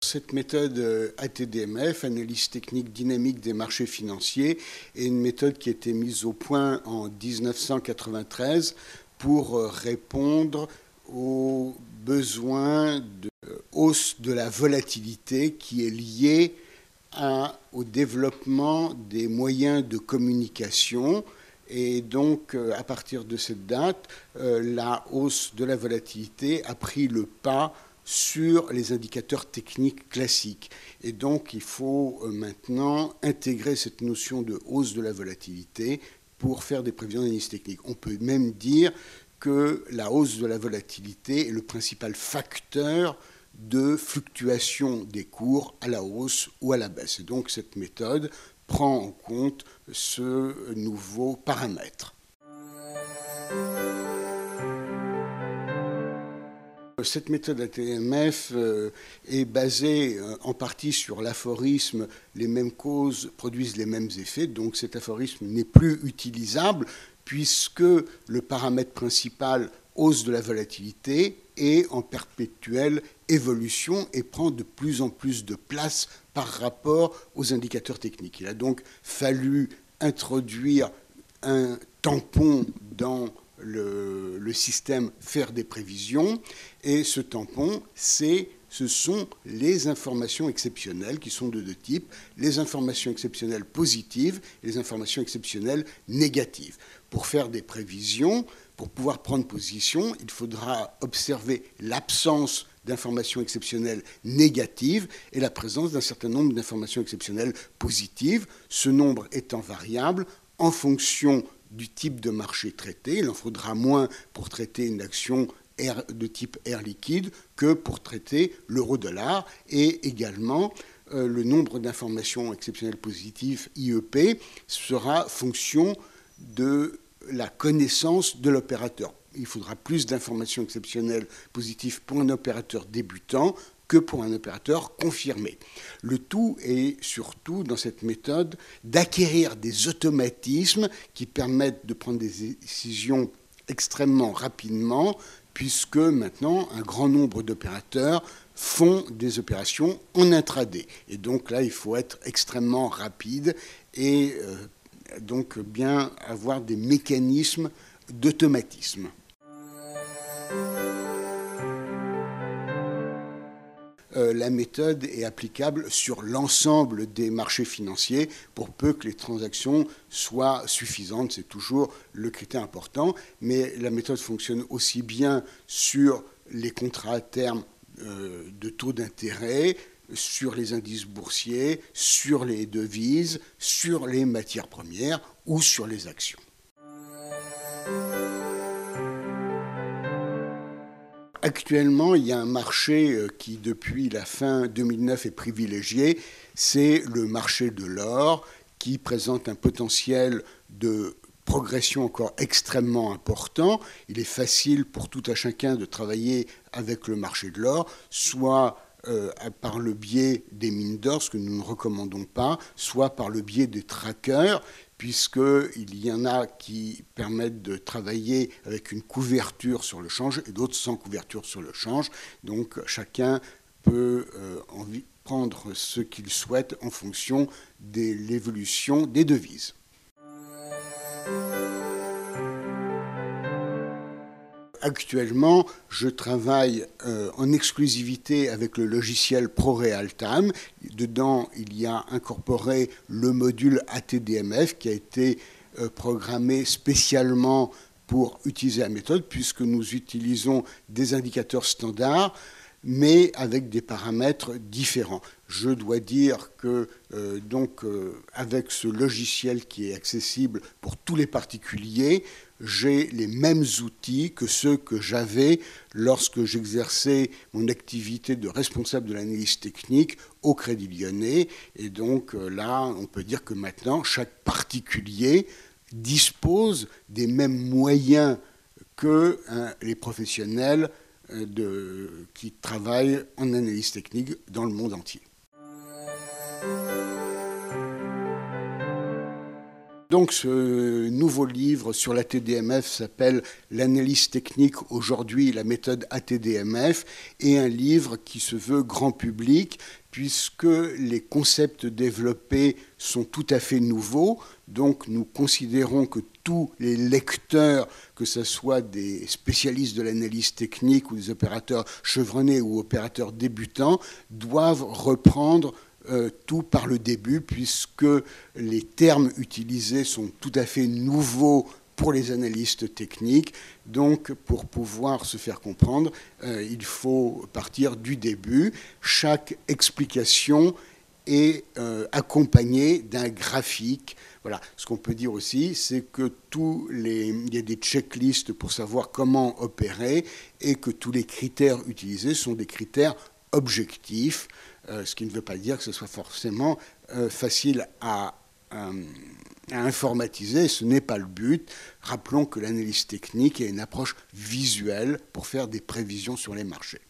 cette méthode ATDMF, analyse technique dynamique des marchés financiers, est une méthode qui a été mise au point en 1993 pour répondre aux besoins de hausse de la volatilité qui est liée au développement des moyens de communication. Et donc, à partir de cette date, la hausse de la volatilité a pris le pas sur les indicateurs techniques classiques. Et donc, il faut maintenant intégrer cette notion de hausse de la volatilité pour faire des prévisions d'analyse technique. On peut même dire que la hausse de la volatilité est le principal facteur de fluctuation des cours à la hausse ou à la baisse. Et donc, cette méthode prend en compte ce nouveau paramètre. Cette méthode ATDMF est basée en partie sur l'aphorisme « les mêmes causes produisent les mêmes effets », donc cet aphorisme n'est plus utilisable puisque le paramètre principal, hausse de la volatilité, est en perpétuelle évolution et prend de plus en plus de place par rapport aux indicateurs techniques. Il a donc fallu introduire un tampon dans le système faire des prévisions, et ce tampon, ce sont les informations exceptionnelles qui sont de deux types, les informations exceptionnelles positives et les informations exceptionnelles négatives. Pour faire des prévisions, pour pouvoir prendre position, il faudra observer l'absence d'informations exceptionnelles négatives et la présence d'un certain nombre d'informations exceptionnelles positives, ce nombre étant variable en fonction du type de marché traité. Il en faudra moins pour traiter une action de type air liquide que pour traiter l'euro-dollar, et également le nombre d'informations exceptionnelles positives, IEP, sera fonction de la connaissance de l'opérateur. Il faudra plus d'informations exceptionnelles positives pour un opérateur débutant que pour un opérateur confirmé. Le tout est surtout, dans cette méthode, d'acquérir des automatismes qui permettent de prendre des décisions extrêmement rapidement, puisque maintenant, un grand nombre d'opérateurs font des opérations en intraday. Et donc là, il faut être extrêmement rapide et donc bien avoir des mécanismes d'automatisme. La méthode est applicable sur l'ensemble des marchés financiers pour peu que les transactions soient suffisantes. C'est toujours le critère important, mais la méthode fonctionne aussi bien sur les contrats à terme de taux d'intérêt, sur les indices boursiers, sur les devises, sur les matières premières ou sur les actions. Actuellement, il y a un marché qui, depuis la fin 2009, est privilégié. C'est le marché de l'or qui présente un potentiel de progression encore extrêmement important. Il est facile pour tout un chacun de travailler avec le marché de l'or, soit par le biais des mines d'or, ce que nous ne recommandons pas, soit par le biais des trackers, puisqu'il y en a qui permettent de travailler avec une couverture sur le change et d'autres sans couverture sur le change. Donc chacun peut prendre ce qu'il souhaite en fonction de l'évolution des devises. Actuellement, je travaille en exclusivité avec le logiciel ProRealTime. Dedans, il y a incorporé le module ATDMF qui a été programmé spécialement pour utiliser la méthode, puisque nous utilisons des indicateurs standards, mais avec des paramètres différents. Je dois dire que avec ce logiciel qui est accessible pour tous les particuliers, j'ai les mêmes outils que ceux que j'avais lorsque j'exerçais mon activité de responsable de l'analyse technique au Crédit Lyonnais. Et donc là, on peut dire que maintenant, chaque particulier dispose des mêmes moyens que les professionnels qui travaillent en analyse technique dans le monde entier. Donc ce nouveau livre sur l'ATDMF s'appelle « L'analyse technique aujourd'hui, la méthode ATDMF » et un livre qui se veut grand public puisque les concepts développés sont tout à fait nouveaux. Donc nous considérons que tous les lecteurs, que ce soit des spécialistes de l'analyse technique ou des opérateurs chevronnés ou opérateurs débutants, doivent reprendre tout par le début, puisque les termes utilisés sont tout à fait nouveaux pour les analystes techniques. Donc, pour pouvoir se faire comprendre, il faut partir du début. Chaque explication est accompagnée d'un graphique. Voilà. Ce qu'on peut dire aussi, c'est que il y a des checklists pour savoir comment opérer et que tous les critères utilisés sont des critères objectifs, ce qui ne veut pas dire que ce soit forcément facile à informatiser, ce n'est pas le but. Rappelons que l'analyse technique est une approche visuelle pour faire des prévisions sur les marchés.